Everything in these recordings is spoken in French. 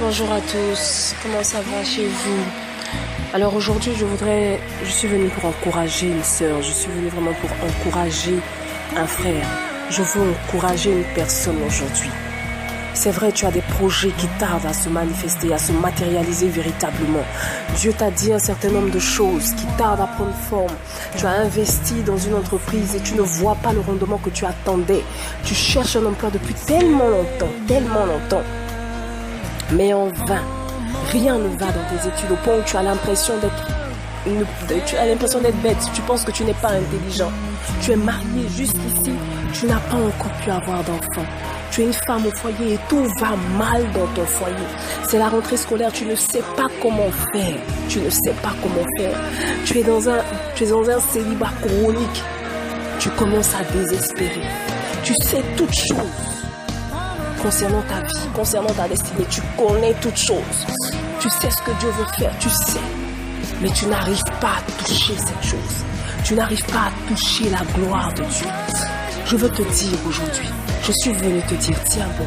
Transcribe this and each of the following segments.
Bonjour à tous, comment ça va chez vous? Alors aujourd'hui je suis venue pour encourager une sœur, je suis venue vraiment pour encourager un frère. Je veux encourager une personne aujourd'hui. C'est vrai, tu as des projets qui tardent à se manifester, à se matérialiser véritablement. Dieu t'a dit un certain nombre de choses qui tardent à prendre forme. Tu as investi dans une entreprise et tu ne vois pas le rendement que tu attendais. Tu cherches un emploi depuis tellement longtemps. Mais en vain, rien ne va dans tes études au point où tu as l'impression d'être bête. Tu penses que tu n'es pas intelligent. Tu es marié jusqu'ici, tu n'as pas encore pu avoir d'enfant. Tu es une femme au foyer et tout va mal dans ton foyer. C'est la rentrée scolaire, tu ne sais pas comment faire. Tu es dans un célibat chronique. Tu commences à désespérer. Tu sais toutes choses concernant ta vie, concernant ta destinée. Tu connais toutes choses. Tu sais ce que Dieu veut faire, tu sais. Mais tu n'arrives pas à toucher cette chose. Tu n'arrives pas à toucher la gloire de Dieu. Je veux te dire aujourd'hui, je suis venu te dire, tiens bon,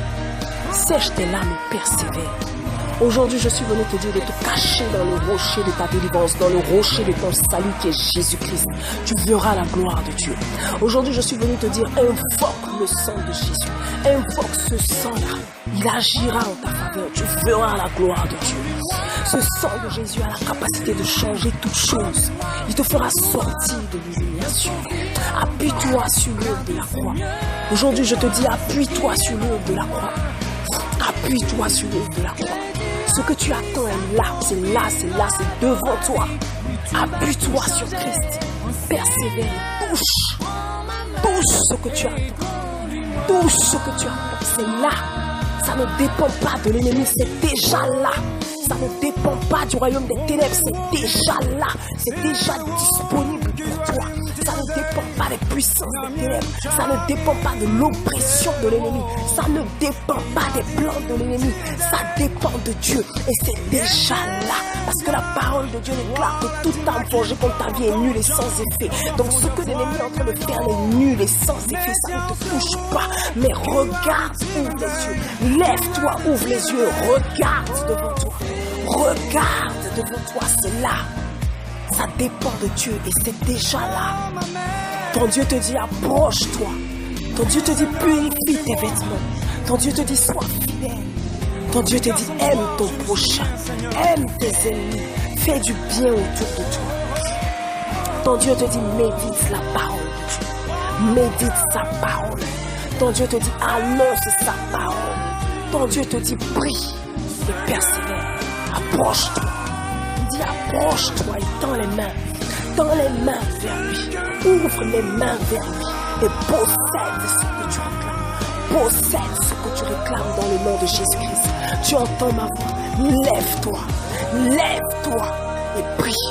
sèche tes larmes et persévère. Aujourd'hui, je suis venu te dire de te cacher dans le rocher de ta délivrance, dans le rocher de ton salut qui est Jésus-Christ. Tu verras la gloire de Dieu. Aujourd'hui, je suis venu te dire, invoque le sang de Jésus. Invoque ce sang-là. Il agira en ta faveur. Tu verras la gloire de Dieu. Ce sang de Jésus a la capacité de changer toutes choses. Il te fera sortir de l'humiliation. Appuie-toi sur l'œuvre de la croix. Aujourd'hui, je te dis, appuie-toi sur l'œuvre de la croix. Appuie-toi sur l'œuvre de la croix. Ce que tu attends est là, c'est devant toi. Appuie-toi sur Christ. Persévère, touche ce que tu attends. C'est là. Ça ne dépend pas de l'ennemi, c'est déjà là. Ça ne dépend pas du royaume des ténèbres, c'est déjà là. C'est déjà disponible pour toi. Ça ne dépend pas des puissances des ténèbres. Ça ne dépend pas de l'oppression de l'ennemi. Ça ne dépend pas des plans de l'ennemi. Ça dépend de Dieu. Et c'est déjà là. Parce que la parole de Dieu déclare que toute arme forgée contre ta vie est nulle et sans effet. Donc ce que l'ennemi est en train de faire est nul et sans effet. Ça ne te touche pas. Mais regarde, ouvre les yeux. Lève-toi, ouvre les yeux. Regarde devant toi. Regarde devant toi, c'est là. Ça dépend de Dieu et c'est déjà là. Ton Dieu te dit approche-toi. Ton Dieu te dit purifie tes vêtements. Ton Dieu te dit sois fidèle. Ton Dieu te dit aime ton prochain. Aime tes ennemis. Fais du bien autour de toi. Ton Dieu te dit médite la parole de Dieu. Médite sa parole. Ton Dieu te dit annonce sa parole. Ton Dieu te dit prie et persévère. Approche-toi. Il dit approche-toi et tends les mains. Tends les mains vers lui. Ouvre les mains vers lui. Et possède ce que tu réclames. Possède ce que tu réclames dans le nom de Jésus-Christ. Tu entends ma voix. Lève-toi. Lève-toi. Et prie.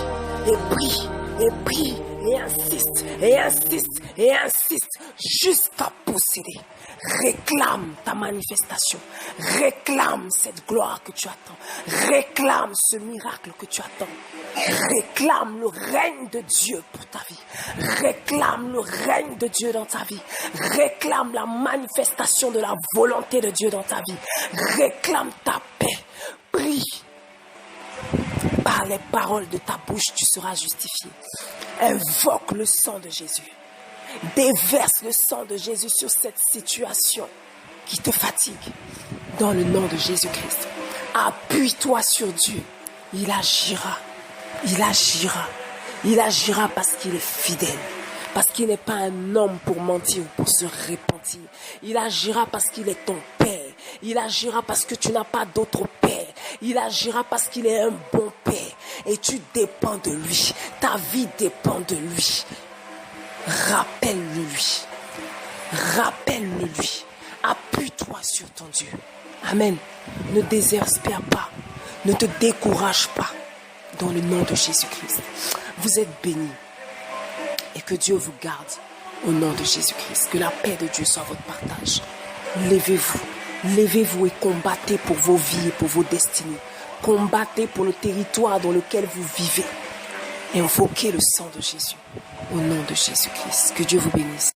Et prie. Et prie. Et insiste. Et insiste. Et insiste. Jusqu'à posséder. Réclame ta manifestation. Réclame cette gloire que tu attends. Réclame ce miracle que tu attends. Réclame le règne de Dieu pour ta vie. Réclame le règne de Dieu dans ta vie. Réclame la manifestation de la volonté de Dieu dans ta vie. Réclame ta paix. Prie. Par les paroles de ta bouche, tu seras justifié. Invoque le sang de Jésus. Déverse le sang de Jésus sur cette situation qui te fatigue. Dans le nom de Jésus-Christ. Appuie-toi sur Dieu. Il agira. Il agira. Il agira parce qu'il est fidèle. Parce qu'il n'est pas un homme pour mentir ou pour se repentir. Il agira parce qu'il est ton Père. Il agira parce que tu n'as pas d'autre Père. Il agira parce qu'il est un bon Père. Et tu dépends de lui. Ta vie dépend de lui. Rappelle-le lui. Rappelle-le lui. Appuie-toi sur ton Dieu. Amen. Ne désespère pas. Ne te décourage pas. Dans le nom de Jésus-Christ. Vous êtes bénis. Et que Dieu vous garde. Au nom de Jésus-Christ. Que la paix de Dieu soit votre partage. Levez-vous. Levez-vous et combattez pour vos vies et pour vos destinées. Combattez pour le territoire dans lequel vous vivez. Invoquez le sang de Jésus. Au nom de Jésus-Christ. Que Dieu vous bénisse.